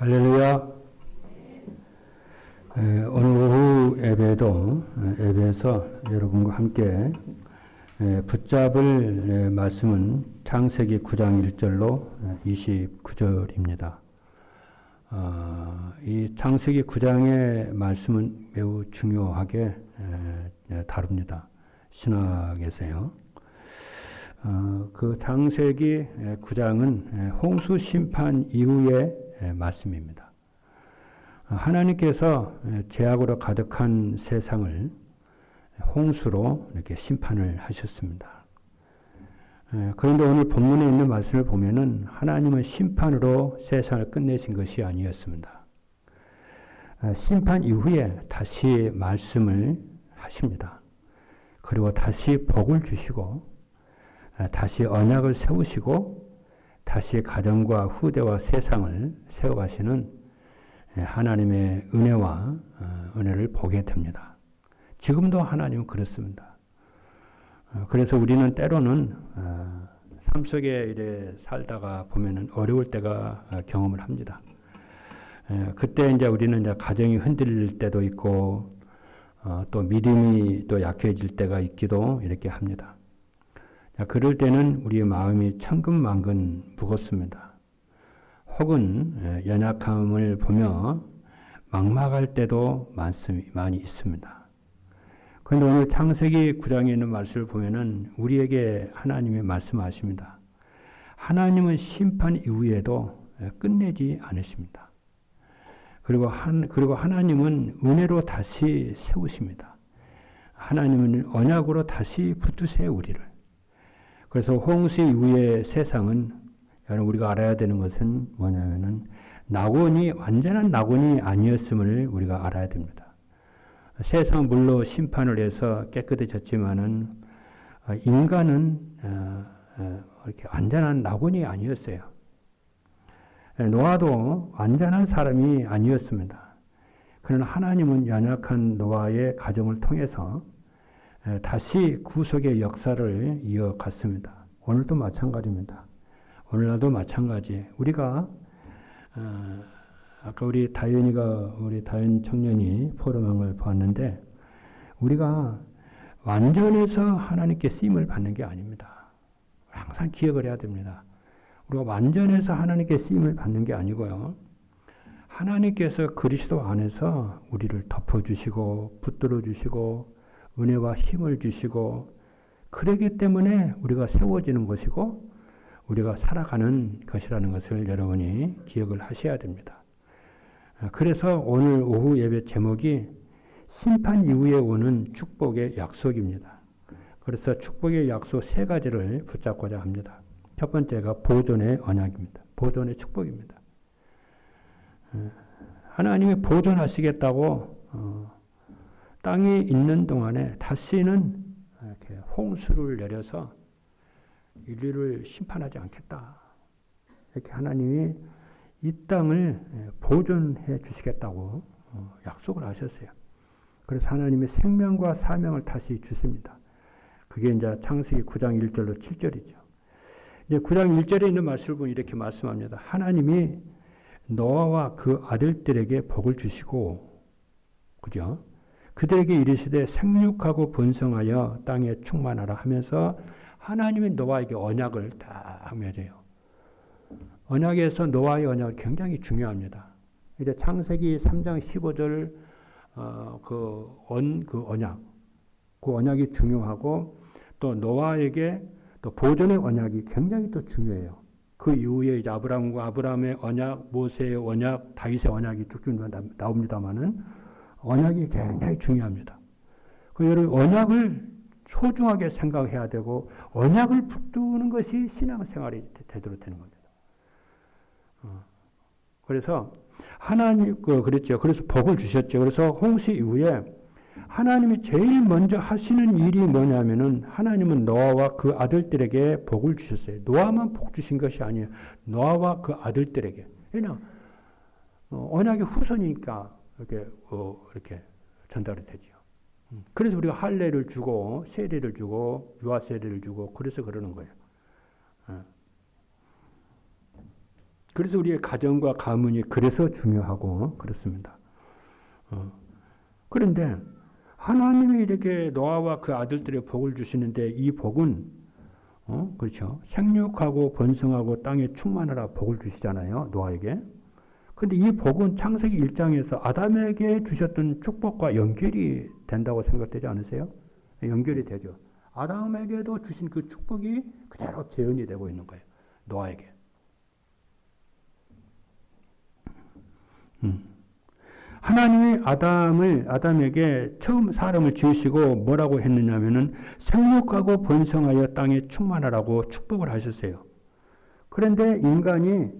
할렐루야. 오늘 오후 예배에서 여러분과 함께 붙잡을 말씀은 창세기 9장 1절로 29절입니다. 이 창세기 9장의 말씀은 매우 중요하게 다룹니다. 신학에서요. 그 창세기 9장은 홍수 심판 이후의 말씀입니다. 하나님께서 죄악으로 가득한 세상을 홍수로 이렇게 심판을 하셨습니다. 그런데 오늘 본문에 있는 말씀을 보면은 하나님은 심판으로 세상을 끝내신 것이 아니었습니다. 심판 이후에 다시 말씀을 하십니다. 그리고 다시 복을 주시고 다시 언약을 세우시고 다시 가정과 후대와 세상을 세워가시는 하나님의 은혜와 은혜를 보게 됩니다. 지금도 하나님은 그렇습니다. 그래서 우리는 때로는 삶 속에 이래 살다가 보면은 어려울 때가 경험을 합니다. 그때 이제 우리는 이제 가정이 흔들릴 때도 있고 또 믿음이 또 약해질 때가 있기도 이렇게 합니다. 그럴 때는 우리의 마음이 천근만근 무겁습니다. 혹은 연약함을 보며 막막할 때도 많이 있습니다. 그런데 오늘 창세기 9장에 있는 말씀을 보면은 우리에게 하나님이 말씀하십니다. 하나님은 심판 이후에도 끝내지 않으십니다. 그리고 하나님은 은혜로 다시 세우십니다. 하나님은 언약으로 다시 붙드세요, 우리를. 그래서 홍수 이후의 세상은 여러분 우리가 알아야 되는 것은 뭐냐면은 완전한 낙원이 아니었음을 우리가 알아야 됩니다. 세상 물로 심판을 해서 깨끗해졌지만은 인간은 이렇게 완전한 낙원이 아니었어요. 노아도 완전한 사람이 아니었습니다. 그러나 하나님은 연약한 노아의 가정을 통해서 다시 구속의 역사를 이어갔습니다. 오늘도 마찬가지입니다. 오늘날도 마찬가지. 우리가 아까 우리 다현 청년이 포럼한 걸 보았는데 우리가 완전해서 하나님께 쓰임을 받는 게 아닙니다. 항상 기억을 해야 됩니다. 우리가 완전해서 하나님께 쓰임을 받는 게 아니고요. 하나님께서 그리스도 안에서 우리를 덮어주시고 붙들어 주시고 은혜와 힘을 주시고 그러기 때문에 우리가 세워지는 것이고 우리가 살아가는 것이라는 것을 여러분이 기억을 하셔야 됩니다. 그래서 오늘 오후 예배 제목이 심판 이후에 오는 축복의 약속입니다. 그래서 축복의 약속 세 가지를 붙잡고자 합니다. 첫 번째가 보존의 언약입니다. 보존의 축복입니다. 하나님이 보존하시겠다고 땅이 있는 동안에 다시는 이렇게 홍수를 내려서 인류를 심판하지 않겠다. 이렇게 하나님이 이 땅을 보존해 주시겠다고 약속을 하셨어요. 그래서 하나님의 생명과 사명을 다시 주십니다. 그게 이제 창세기 9장 1절로 7절이죠. 이제 9장 1절에 있는 말씀을 보면 이렇게 말씀합니다. 하나님이 노아와 그 아들들에게 복을 주시고, 그죠? 그들에게 이르시되 생육하고 번성하여 땅에 충만하라 하면서 하나님이 노아에게 언약을 딱 맺어요. 언약에서 노아의 언약이 굉장히 중요합니다. 이제 창세기 3장 15절 그 언약이 중요하고 또 노아에게 또 보존의 언약이 굉장히 또 중요해요. 그 이후에 이제 아브라함의 언약, 모세의 언약, 다윗의 언약이 쭉쭉 나옵니다만은 언약이 굉장히 중요합니다. 여러분 언약을 소중하게 생각해야 되고 언약을 붙드는 것이 신앙생활이 되도록 되는 겁니다. 그래서 하나님 그랬죠. 그래서 복을 주셨죠. 그래서 홍수 이후에 하나님이 제일 먼저 하시는 일이 뭐냐면은 하나님은 노아와 그 아들들에게 복을 주셨어요. 노아만 복 주신 것이 아니에요. 노아와 그 아들들에게. 그냥 언약의 후손이니까 이렇게 전달이 되죠. 그래서 우리가 할례를 주고 세례를 주고 유아 세례를 주고 그래서 그러는 거예요. 그래서 우리의 가정과 가문이 그래서 중요하고 그렇습니다. 그런데 하나님이 이렇게 노아와 그 아들들의 복을 주시는데 이 복은 그렇죠. 생육하고 번성하고 땅에 충만하라 복을 주시잖아요. 노아에게. 근데 이 복은 창세기 1장에서 아담에게 주셨던 축복과 연결이 된다고 생각되지 않으세요? 연결이 되죠. 아담에게도 주신 그 축복이 그대로 재현이 되고 있는 거예요. 노아에게. 하나님이 아담에게 처음 사람을 지으시고 뭐라고 했느냐면은 생육하고 번성하여 땅에 충만하라고 축복을 하셨어요. 그런데 인간이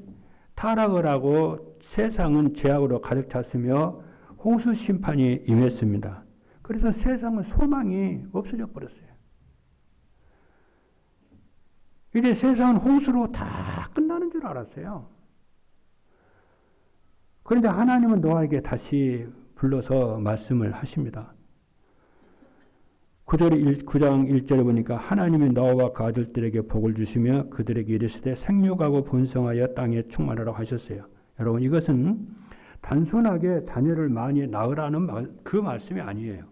타락을 하고 세상은 죄악으로 가득 찼으며 홍수 심판이 임했습니다. 그래서 세상은 소망이 없어져 버렸어요. 이제 세상은 홍수로 다 끝나는 줄 알았어요. 그런데 하나님은 노아에게 다시 불러서 말씀을 하십니다. 9장 1절에 보니까 하나님이 노아와 그 아들들에게 복을 주시며 그들에게 이르시되 생육하고 번성하여 땅에 충만하라고 하셨어요. 여러분 이것은 단순하게 자녀를 많이 낳으라는 그 말씀이 아니에요.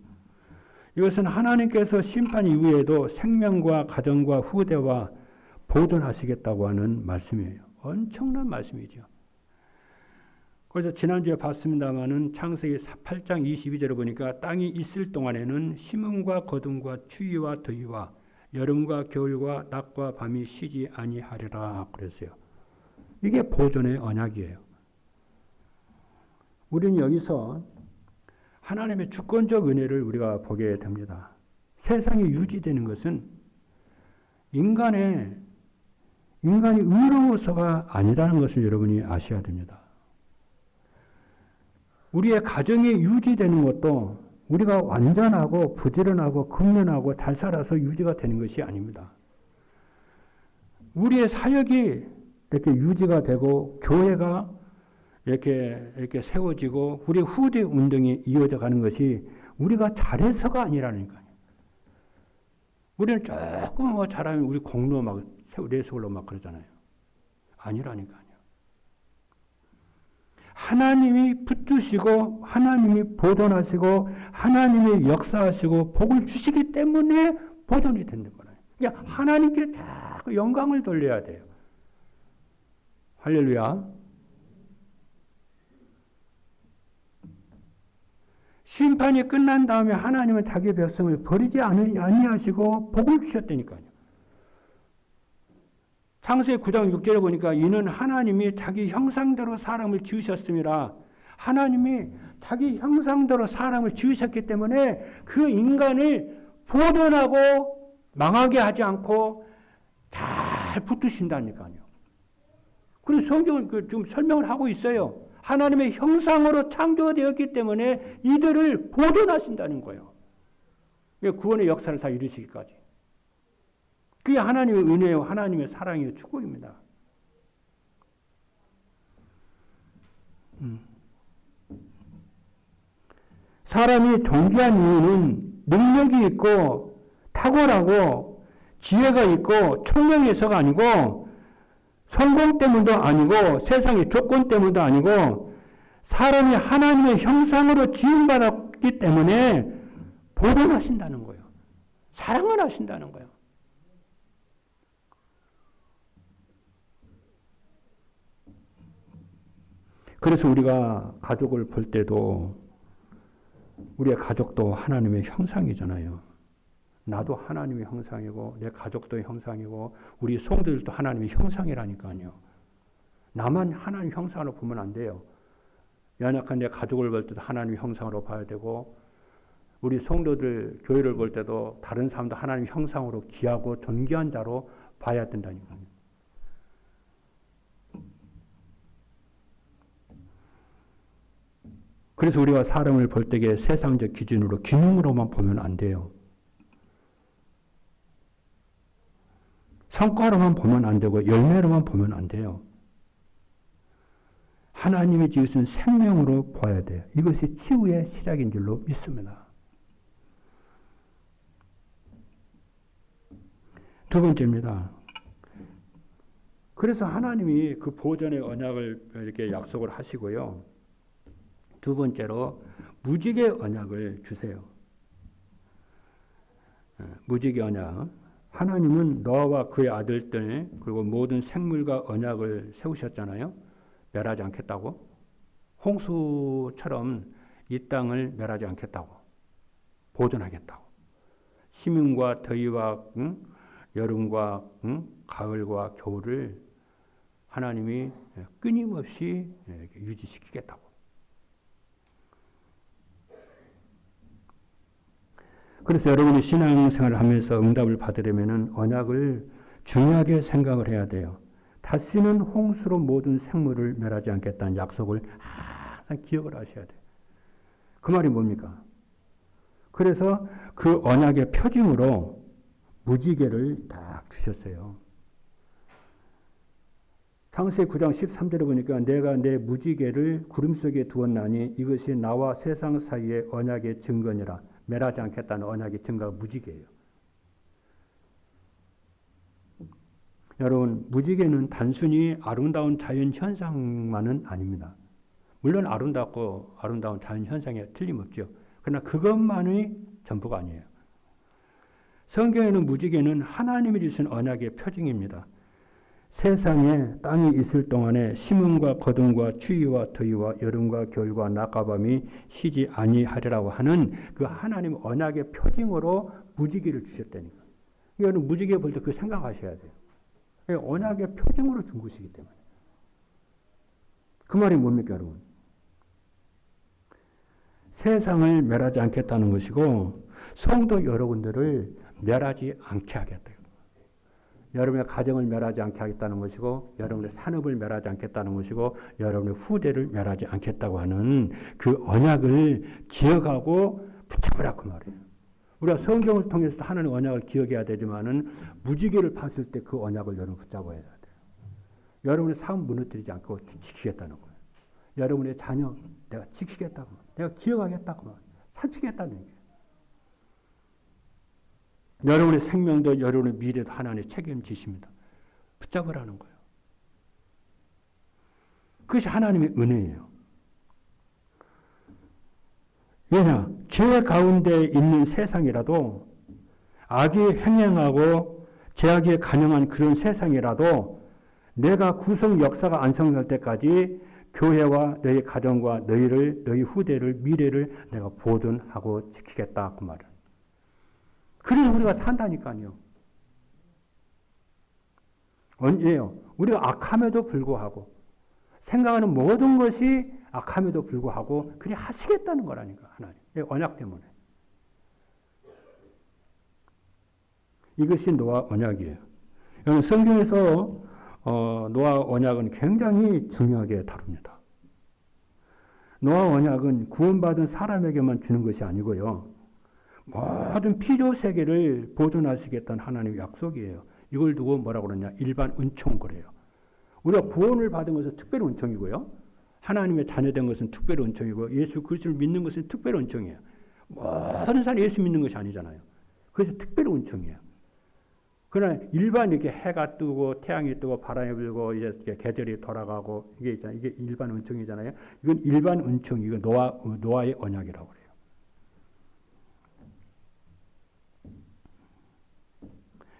이것은 하나님께서 심판 이후에도 생명과 가정과 후대와 보존하시겠다고 하는 말씀이에요. 엄청난 말씀이죠. 그래서 지난주에 봤습니다마는 창세기 8장 22절에 보니까 땅이 있을 동안에는 심음과 거둠과 추위와 더위와 여름과 겨울과 낮과 밤이 쉬지 아니하리라 그랬어요. 이게 보존의 언약이에요. 우리는 여기서 하나님의 주권적 은혜를 우리가 보게 됩니다. 세상이 유지되는 것은 인간이 의로워서가 아니라는 것을 여러분이 아셔야 됩니다. 우리의 가정이 유지되는 것도 우리가 완전하고 부지런하고 근면하고 잘 살아서 유지가 되는 것이 아닙니다. 우리의 사역이 이렇게 유지가 되고 교회가 이렇게 세워지고 우리 후대 운동이 이어져 가는 것이 우리가 잘해서가 아니라니까요. 우리는 조금 잘하면 우리 공로 막 내세울로 막 그러잖아요. 아니라니까요. 하나님이 붙드시고 하나님이 보존하시고 하나님이 역사하시고 복을 주시기 때문에 보존이 되는 거예요. 그러니까 하나님께 자꾸 영광을 돌려야 돼요. 할렐루야. 심판이 끝난 다음에 하나님은 자기 백성을 버리지 아니하시고 복을 주셨다니까요. 창세기 9장 6절에 보니까 이는 하나님이 자기 형상대로 사람을 지으셨음이라. 하나님이 자기 형상대로 사람을 지으셨기 때문에 그 인간을 보존하고 망하게 하지 않고 잘 붙드신다니까요. 그래서 성경은 좀 설명을 하고 있어요. 하나님의 형상으로 창조되었기 때문에 이들을 보존하신다는 거예요. 구원의 역사를 다 이루시기까지. 그게 하나님의 은혜요, 하나님의 사랑이요, 축복입니다. 사람이 존귀한 이유는 능력이 있고 탁월하고 지혜가 있고 총명해서가 아니고 성공 때문도 아니고 세상의 조건 때문도 아니고 사람이 하나님의 형상으로 지음받았기 때문에 보존하신다는 거예요. 사랑을 하신다는 거예요. 그래서 우리가 가족을 볼 때도 우리의 가족도 하나님의 형상이잖아요. 나도 하나님의 형상이고 내 가족도 형상이고 우리 성도들도 하나님의 형상이라니까요. 나만 하나님 형상으로 보면 안 돼요. 연약한 내 가족을 볼 때도 하나님의 형상으로 봐야 되고 우리 성도들 교회를 볼 때도 다른 사람도 하나님의 형상으로 귀하고 존귀한 자로 봐야 된다니까요. 그래서 우리가 사람을 볼 때에 세상적 기준으로 기능으로만 보면 안 돼요. 성과로만 보면 안 되고 열매로만 보면 안 돼요. 하나님이 지으신 생명으로 봐야 돼요. 이것이 치유의 시작인 줄로 믿습니다. 두 번째입니다. 그래서 하나님이 그 보존의 언약을 이렇게 약속을 하시고요. 두 번째로 무지개 언약을 주세요. 무지개 언약. 하나님은 노아와 그의 아들들 그리고 모든 생물과 언약을 세우셨잖아요. 멸하지 않겠다고. 홍수처럼 이 땅을 멸하지 않겠다고. 보존하겠다고. 심음과 더위와 여름과 가을과 겨울을 하나님이 끊임없이 유지시키겠다고. 그래서 여러분이 신앙생활을 하면서 응답을 받으려면 언약을 중요하게 생각을 해야 돼요. 다시는 홍수로 모든 생물을 멸하지 않겠다는 약속을 항상 기억을 하셔야 돼요. 그 말이 뭡니까? 그래서 그 언약의 표징으로 무지개를 딱 주셨어요. 창세기 9장 13절에 보니까 내가 내 무지개를 구름 속에 두었나니 이것이 나와 세상 사이의 언약의 증거니라. 멸하지 않겠다는 언약의 증거가 무지개예요. 여러분, 무지개는 단순히 아름다운 자연 현상만은 아닙니다. 물론 아름답고 아름다운 자연 현상에 틀림없죠. 그러나 그것만이 전부가 아니에요. 성경에는 무지개는 하나님이 주신 언약의 표징입니다. 세상에 땅이 있을 동안에 심음과 거둠과 추위와 더위와 여름과 겨울과 낮과 밤이 쉬지 아니하리라고 하는 그 하나님 언약의 표징으로 무지개를 주셨다니까. 여러분 무지개 볼 때 그 생각하셔야 돼요. 언약의 표징으로 준 것이기 때문에. 그 말이 뭡니까 여러분? 세상을 멸하지 않겠다는 것이고 성도 여러분들을 멸하지 않게 하겠다. 여러분의 가정을 멸하지 않게 하겠다는 것이고 여러분의 산업을 멸하지 않겠다는 것이고 여러분의 후대를 멸하지 않겠다고 하는 그 언약을 기억하고 붙잡으라 그 말이에요. 우리가 성경을 통해서 하나님의 언약을 기억해야 되지만은 무지개를 봤을 때 그 언약을 여러분 붙잡아야 돼요. 여러분의 삶 무너뜨리지 않고 지키겠다는 거예요. 여러분의 자녀 내가 지키겠다고 내가 기억하겠다고 살피겠다는 얘기예요. 여러분의 생명도 여러분의 미래도 하나님의 책임지십니다. 붙잡으라는 거예요. 그것이 하나님의 은혜예요. 왜냐? 죄 가운데 있는 세상이라도 악이 횡행하고 죄악에 간영한 그런 세상이라도 내가 구속 역사가 완성될 때까지 교회와 너희 가정과 너희 후대를 미래를 내가 보존하고 지키겠다 그 말을. 그래서 우리가 산다니까요. 언제요? 우리가 악함에도 불구하고 생각하는 모든 것이 악함에도 불구하고 그냥 하시겠다는 거라니까 하나님. 언약 때문에. 이것이 노아 언약이에요. 여러분 성경에서 노아 언약은 굉장히 중요하게 다룹니다. 노아 언약은 구원받은 사람에게만 주는 것이 아니고요. 모든 피조 세계를 보존하시겠다는 하나님의 약속이에요. 이걸 두고 뭐라고 그러냐? 일반 은총 그래요. 우리가 구원을 받은 것은 특별 은총이고요. 하나님의 자녀된 것은 특별 은총이고 예수 그리스도를 믿는 것은 특별 은총이에요. 모든 사람이 예수 믿는 것이 아니잖아요. 그래서 특별 은총이에요. 그러나 일반 이렇게 해가 뜨고 태양이 뜨고 바람이 불고 이제 계절이 돌아가고 이게 있잖아요. 이게 일반 은총이잖아요. 이건 일반 은총이고 노아의 언약이라고 그래요.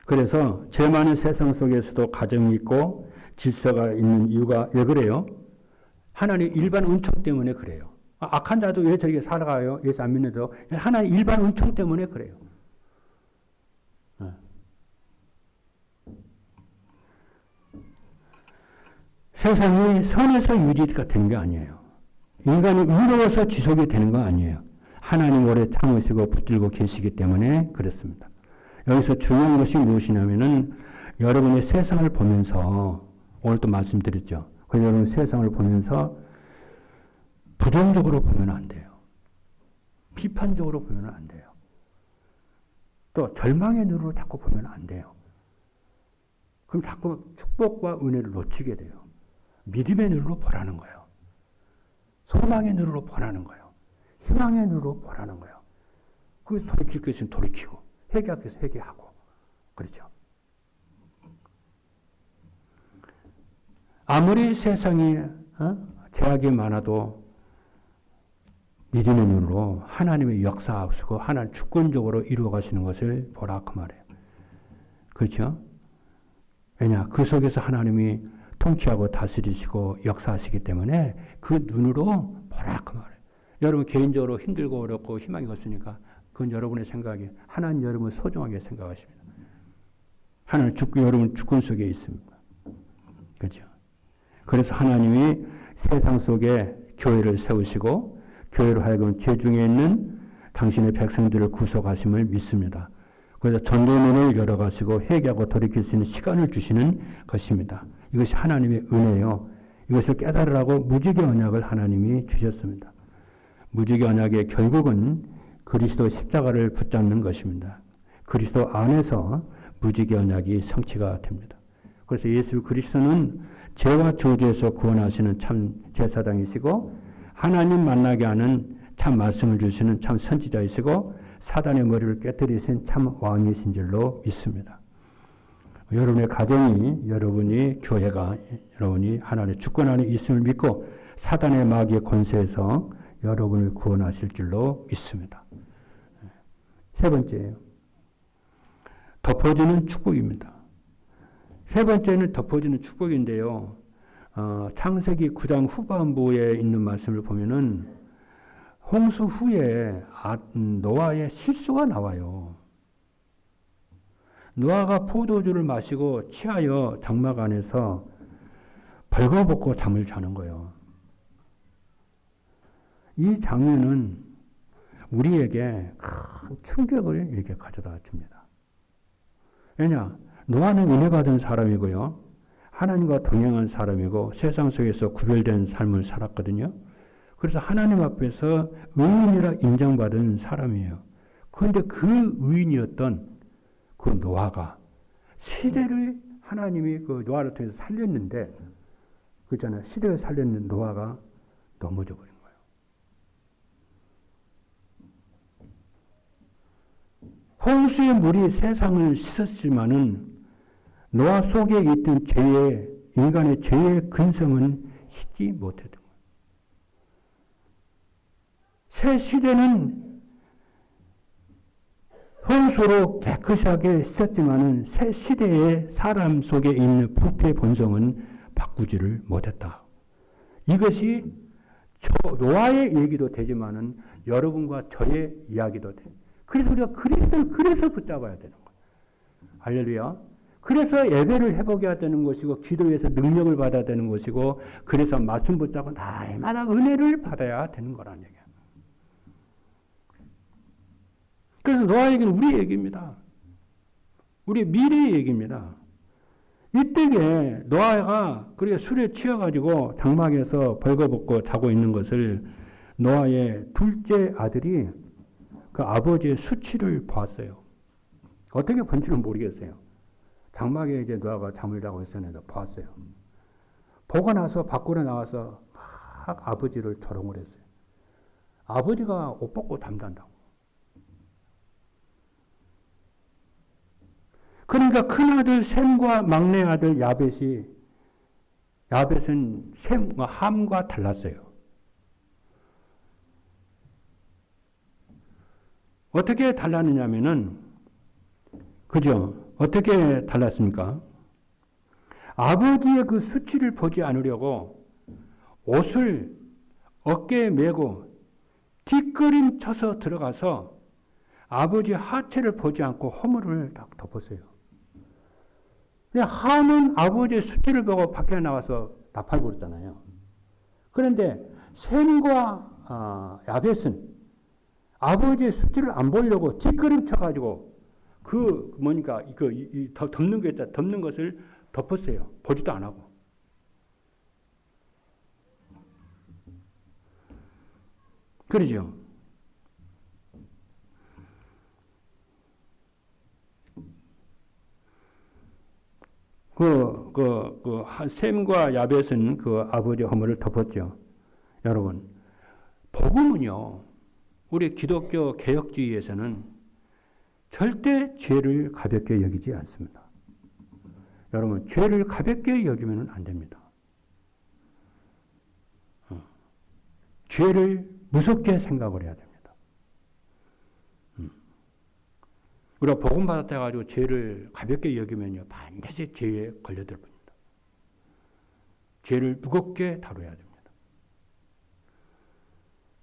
그래서 죄 많은 세상 속에서도 가정이 있고 질서가 있는 이유가 왜 그래요? 하나님 일반 은총 때문에 그래요. 악한 자도 왜 저렇게 살아가요? 예수 안 믿는데도 하나님 일반 은총 때문에 그래요. 세상이 선에서 유지가 되는 게 아니에요. 인간이 의로워서 지속이 되는 거 아니에요. 하나님 오래 참으시고 붙들고 계시기 때문에 그렇습니다. 여기서 중요한 것이 무엇이냐면은 여러분의 세상을 보면서 오늘 또 말씀드렸죠. 그래서 여러분 세상을 보면서 부정적으로 보면 안 돼요. 비판적으로 보면 안 돼요. 또 절망의 눈으로 자꾸 보면 안 돼요. 그럼 자꾸 축복과 은혜를 놓치게 돼요. 믿음의 눈으로 보라는 거예요. 소망의 눈으로 보라는 거예요. 희망의 눈으로 보라는 거예요. 그래서 돌이킬 것은 돌이키고 회개할 것은 회개하고 그렇죠. 아무리 세상에 제약이 많아도 믿음의 눈으로 하나님의 역사하시고 하나님 주권적으로 이루어 가시는 것을 보라 그 말이에요. 그렇죠? 왜냐? 그 속에서 하나님이 통치하고 다스리시고 역사하시기 때문에 그 눈으로 보라 그 말이에요. 여러분 개인적으로 힘들고 어렵고 희망이 없으니까 그건 여러분의 생각이 하나님 여러분을 소중하게 생각하십니다. 하나님 여러분 주권 속에 있습니다. 그렇죠? 그래서 하나님이 세상 속에 교회를 세우시고 교회로 하여금 죄 중에 있는 당신의 백성들을 구속하심을 믿습니다. 그래서 전도문을 열어가시고 회개하고 돌이킬 수 있는 시간을 주시는 것입니다. 이것이 하나님의 은혜요. 이것을 깨달으라고 무지개 언약을 하나님이 주셨습니다. 무지개 언약의 결국은 그리스도 십자가를 붙잡는 것입니다. 그리스도 안에서 무지개 언약이 성취가 됩니다. 그래서 예수 그리스도는 죄와 저주에서 구원하시는 참 제사장이시고 하나님 만나게 하는 참 말씀을 주시는 참 선지자이시고 사단의 머리를 깨뜨리신 참 왕이신 줄로 믿습니다. 여러분의 가정이 여러분이 교회가 여러분이 하나님의 주권 안에 있음을 믿고 사단의 마귀의 권세에서 여러분을 구원하실 줄로 믿습니다. 세 번째예요. 덮어주는 축복입니다. 세 번째는 덮어주는 축복인데요. 창세기 9장 후반부에 있는 말씀을 보면은 홍수 후에 노아의 실수가 나와요. 노아가 포도주를 마시고 취하여 장막 안에서 벌거벗고 잠을 자는 거예요. 이 장면은 우리에게 큰 충격을 이렇게 가져다 줍니다. 왜냐? 노아는 은혜 받은 사람이고요. 하나님과 동행한 사람이고 세상 속에서 구별된 삶을 살았거든요. 그래서 하나님 앞에서 의인이라 인정받은 사람이에요. 그런데 그 의인이었던 그 노아가 시대를 하나님이 그 노아를 통해서 살렸는데 그렇잖아요. 시대를 살렸는 노아가 넘어져 버린 거예요. 홍수의 물이 세상을 씻었지만은 노아 속에 있던 인간의 죄의 근성은 씻지 못했던 거예요. 새 시대는 홍수로 깨끗하게 씻었지만은 새 시대의 사람 속에 있는 부패의 본성은 바꾸지를 못했다. 이것이 노아의 얘기도 되지만은 여러분과 저의 이야기도 돼. 그래서 우리가 그리스도를 그래서 붙잡아야 되는 거예요. 할렐루야. 그래서 예배를 회복해야 되는 것이고 기도에서 능력을 받아야 되는 것이고 그래서 맞춤 붙잡고 날마다 은혜를 받아야 되는 거라는 얘기예요. 그래서 노아 얘기는 우리 얘기입니다. 우리 미래의 얘기입니다. 이때에 노아가 그렇게 술에 취해가지고 장막에서 벌거벗고 자고 있는 것을 노아의 둘째 아들이 그 아버지의 수치를 봤어요. 어떻게 본지는 모르겠어요. 장막에 이제 노아가 잠을 자고 있었는데 봤어요. 보고 나서 밖으로 나와서 막 아버지를 조롱을 했어요. 아버지가 옷 벗고 잠잔다고. 그러니까 큰아들 셈과 막내 아들 야벳은 셈과 함과 달랐어요. 어떻게 달랐느냐면은 그죠? 어떻게 달랐습니까? 아버지의 그 수치를 보지 않으려고 옷을 어깨에 메고 뒷걸음쳐서 들어가서 아버지 하체를 보지 않고 허물을 딱 덮었어요. 함은 아버지의 수치를 보고 밖에 나와서 나팔 부르잖아요. 그런데 셈과 야벳은 아버지의 수치를 안 보려고 뒷걸음쳐가지고 덮는 거 있다. 덮는 것을 덮었어요. 보지도 안 하고. 그러죠? 셈과 야벳은 그 아버지 허물을 덮었죠. 여러분, 복음은요, 우리 기독교 개혁주의에서는 절대 죄를 가볍게 여기지 않습니다. 여러분, 죄를 가볍게 여기면 안 됩니다. 죄를 무섭게 생각을 해야 됩니다. 우리가 복음 받았다 해가지고 죄를 가볍게 여기면요, 반드시 죄에 걸려들 겁니다. 죄를 무겁게 다뤄야 됩니다.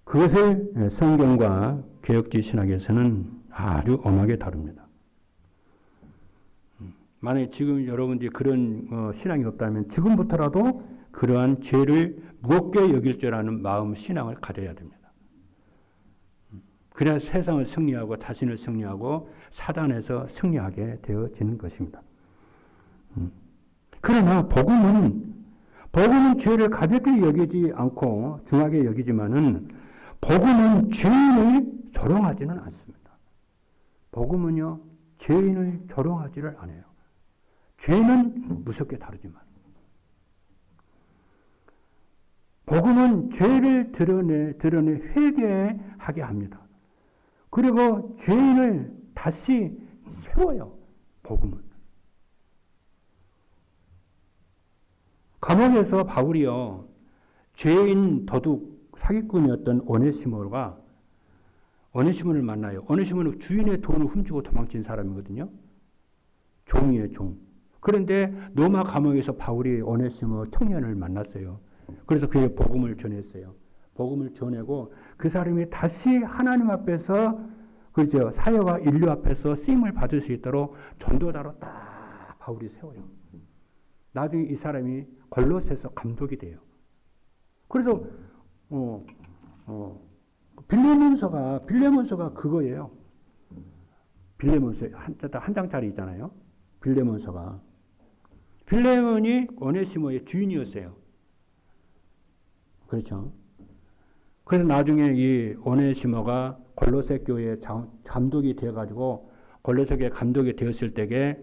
그것을 성경과 개혁주의 신학에서는 아주 엄하게 다룹니다. 만약에 지금 여러분들이 그런 신앙이 없다면 지금부터라도 그러한 죄를 무겁게 여길 줄 아는 마음, 신앙을 가져야 됩니다. 그래야 세상을 승리하고 자신을 승리하고 사단에서 승리하게 되어지는 것입니다. 그러나 복음은 죄를 가볍게 여기지 않고 중하게 여기지만은 복음은 죄인을 조롱하지는 않습니다. 복음은요, 죄인을 조롱하지를 않아요. 죄는 무섭게 다루지만. 복음은 죄를 드러내 회개하게 합니다. 그리고 죄인을 다시 세워요. 복음은. 감옥에서 바울이요, 죄인 도둑 사기꾼이었던 오네시모를 만나요. 오네시모는 주인의 돈을 훔치고 도망친 사람이거든요. 종이에요, 종. 그런데 로마 감옥에서 바울이 오네시모 청년을 만났어요. 그래서 그의 복음을 전했어요. 복음을 전하고 그 사람이 다시 하나님 앞에서, 그죠, 사회와 인류 앞에서 쓰임을 받을 수 있도록 전도자로 딱 바울이 세워요. 나중에 이 사람이 골로새서 감독이 돼요. 그래서 빌레몬서가 그거예요. 빌레몬서 한 장짜리 있잖아요. 빌레몬서가. 빌레몬이 오네시모의 주인이었어요. 그렇죠. 그래서 나중에 이 오네시모가 골로새 교회 감독이 되어가지고 골로새 교회 감독이 되었을 때에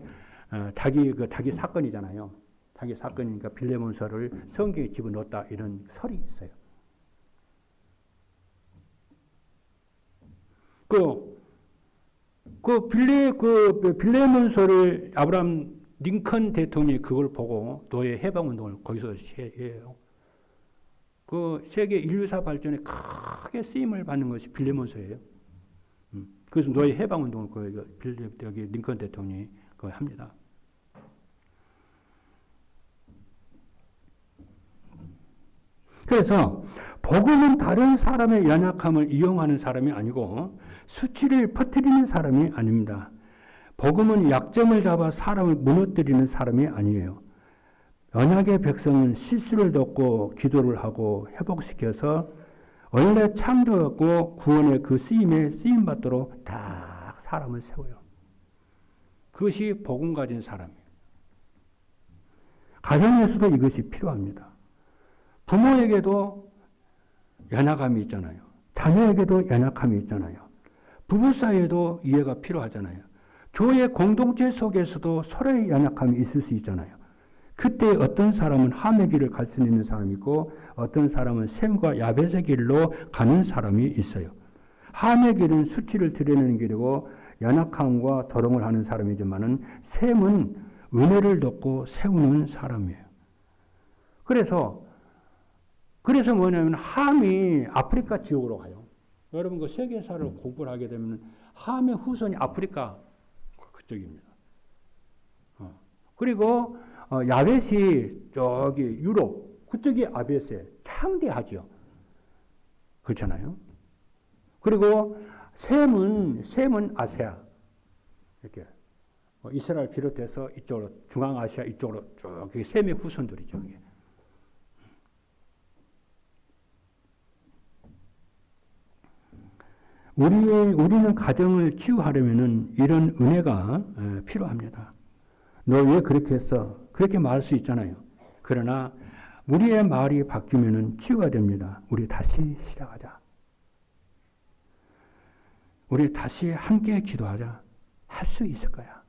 자기 사건이잖아요. 자기 사건이니까 빌레몬서를 성경에 집어넣었다 이런 설이 있어요. 빌레몬서를 아브라함 링컨 대통령이 그걸 보고 노예 해방운동을 거기서 해요. 그 세계 인류사 발전에 크게 쓰임을 받는 것이 빌레몬서예요. 그래서 노예 해방운동을 여기 링컨 대통령이 합니다. 그래서 복음은 다른 사람의 연약함을 이용하는 사람이 아니고 수치를 퍼뜨리는 사람이 아닙니다. 복음은 약점을 잡아 사람을 무너뜨리는 사람이 아니에요. 언약의 백성은 실수를 덮고 기도를 하고 회복시켜서 원래 창조였고 구원의 그 쓰임에 쓰임받도록 다 사람을 세워요. 그것이 복음 가진 사람이에요. 가정에서도 이것이 필요합니다. 부모에게도 연약함이 있잖아요. 자녀에게도 연약함이 있잖아요. 부부 사이에도 이해가 필요하잖아요. 교회 공동체 속에서도 서로의 연약함이 있을 수 있잖아요. 그때 어떤 사람은 함의 길을 갈 수 있는 사람이 있고 어떤 사람은 셈과 야벳의 길로 가는 사람이 있어요. 함의 길은 수치를 드러내는 길이고 연약함과 조롱을 하는 사람이지만은 셈은 은혜를 돕고 세우는 사람이에요. 그래서 뭐냐면 함이 아프리카 지역으로 가요. 여러분 그 세계사를 공부를 하게 되면 함의 후손이 아프리카 그쪽입니다. 그리고 야벳이 저기 유럽 그쪽이 아벳에 창대하죠. 그렇잖아요. 그리고 셈은 아세아 이렇게 이스라엘 비롯해서 이쪽으로 중앙아시아 이쪽으로 쭉 셈의 후손들이죠. 우리는 가정을 치유하려면은 이런 은혜가 필요합니다. 너 왜 그렇게 했어? 그렇게 말할 수 있잖아요. 그러나 우리의 말이 바뀌면은 치유가 됩니다. 우리 다시 시작하자. 우리 다시 함께 기도하자. 할 수 있을 거야.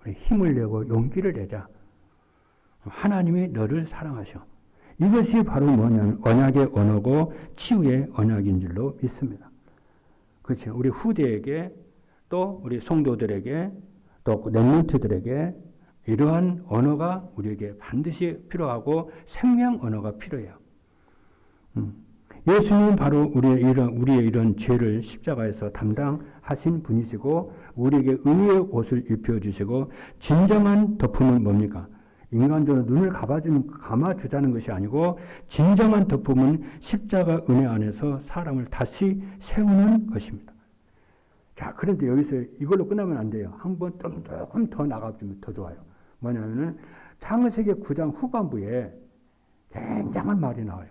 우리 힘을 내고 용기를 내자. 하나님이 너를 사랑하셔. 이것이 바로 뭐냐면 언약의 언어고 치유의 언약인 줄로 믿습니다. 그렇죠. 우리 후대에게 또 우리 성도들에게 또 렘넌트들에게 이러한 언어가 우리에게 반드시 필요하고 생명 언어가 필요해요. 예수님은 바로 우리의 이런 죄를 십자가에서 담당하신 분이시고 우리에게 의의 옷을 입혀주시고 진정한 덮음은 뭡니까? 인간적으로 눈을 감아주자는 것이 아니고 진정한 덮음은 십자가 은혜 안에서 사람을 다시 세우는 것입니다. 자, 그런데 여기서 이걸로 끝나면 안 돼요. 한번 조금 더 나가주면 더 좋아요. 뭐냐면은 창세기 9장 후반부에 굉장한 말이 나와요.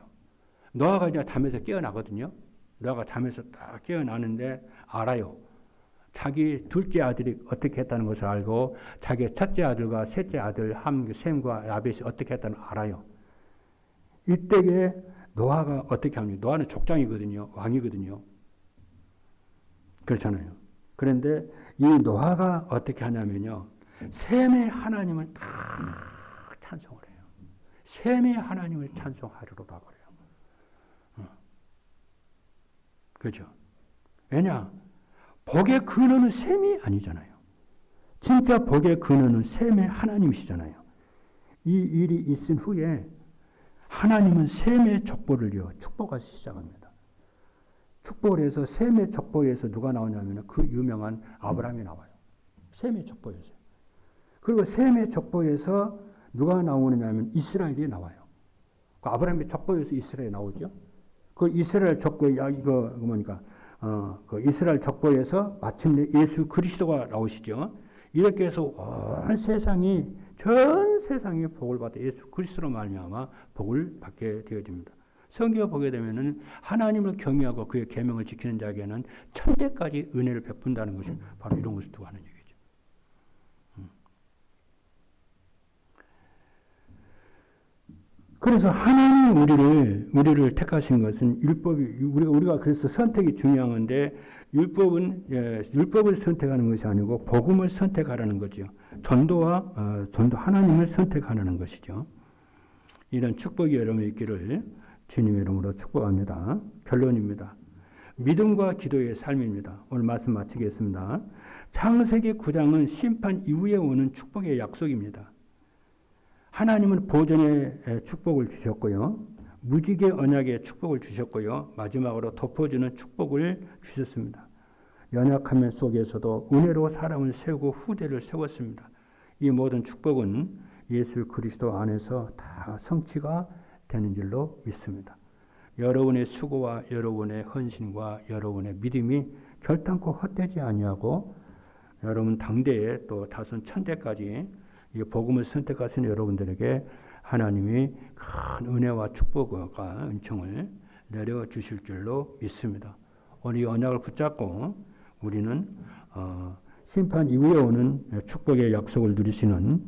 노아가 이제 잠에서 깨어나거든요. 노아가 잠에서 딱 깨어나는데 알아요. 자기 둘째 아들이 어떻게 했다는 것을 알고 자기 첫째 아들과 셋째 아들 셈과 야벳이 어떻게 했다는 걸 알아요. 이때에 노아가 어떻게 합니까? 노아는 족장이거든요. 왕이거든요. 그렇잖아요. 그런데 이 노아가 어떻게 하냐면요. 셈의 하나님을 다 찬송을 해요. 셈의 하나님을 찬송하리로다 그래요. 그렇죠? 왜냐? 복의 근원은 셈이 아니잖아요. 진짜 복의 근원은 셈의 하나님이시잖아요. 이 일이 있은 후에 하나님은 셈의 족보를요 축복하시 시작합니다. 축복을 해서 셈의 족보에서 누가 나오냐면 그 유명한 아브라함이 나와요. 셈의 족보에서. 그리고 셈의 족보에서 누가 나오느냐면 이스라엘이 나와요. 그 아브라함의 족보에서 이스라엘이 나오죠. 그 이스라엘 족보에 이거 뭡니까? 그 이스라엘 족보에서 마침내 예수 그리스도가 나오시죠. 이렇게 해서 온 세상이 전 세상이 복을 받아 예수 그리스도로 말미암아 복을 받게 되어집니다. 성경을 보게 되면은 하나님을 경외하고 그의 계명을 지키는 자에게는 천대까지 은혜를 베푼다는 것이 바로 이런 것을 두고 하는 얘기죠. 그래서 하나님 우리를 택하신 것은 율법이 우리가 그래서 선택이 중요한 건데 율법을 선택하는 것이 아니고 복음을 선택하라는 거죠. 전도 하나님을 선택하라는 것이죠. 이런 축복이 여러분에 있기를 주님의 이름으로 축복합니다. 결론입니다. 믿음과 기도의 삶입니다. 오늘 말씀 마치겠습니다. 창세기 9장은 심판 이후에 오는 축복의 약속입니다. 하나님은 보존의 축복을 주셨고요. 무지개 언약의 축복을 주셨고요. 마지막으로 덮어주는 축복을 주셨습니다. 연약함 속에서도 은혜로 사람을 세우고 후대를 세웠습니다. 이 모든 축복은 예수 그리스도 안에서 다 성취가 되는 줄로 믿습니다. 여러분의 수고와 여러분의 헌신과 여러분의 믿음이 결단코 헛되지 아니하고 여러분 당대에 또 다선 천대까지 이 복음을 선택하신 여러분들에게 하나님이 큰 은혜와 축복과 은총을 내려주실 줄로 믿습니다. 오늘 이 언약을 붙잡고 우리는 심판 이후에 오는 축복의 약속을 누리시는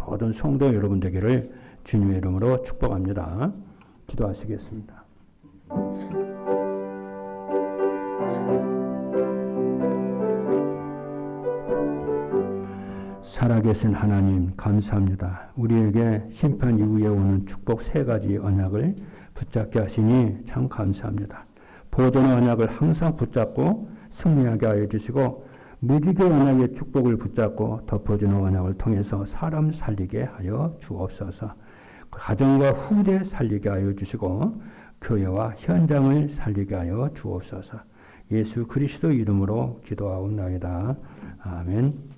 모든 성도 여러분들에게를 주님의 이름으로 축복합니다. 기도하시겠습니다. 살아계신 하나님 감사합니다. 우리에게 심판 이후에 오는 축복 3가지 언약을 붙잡게 하시니 참 감사합니다. 보존의 언약을 항상 붙잡고 승리하게 하여 주시고 무지개 언약의 축복을 붙잡고 덮어주는 언약을 통해서 사람 살리게 하여 주옵소서. 가정과 후대 살리게 하여 주시고 교회와 현장을 살리게 하여 주옵소서. 예수 그리스도 이름으로 기도하옵나이다. 아멘.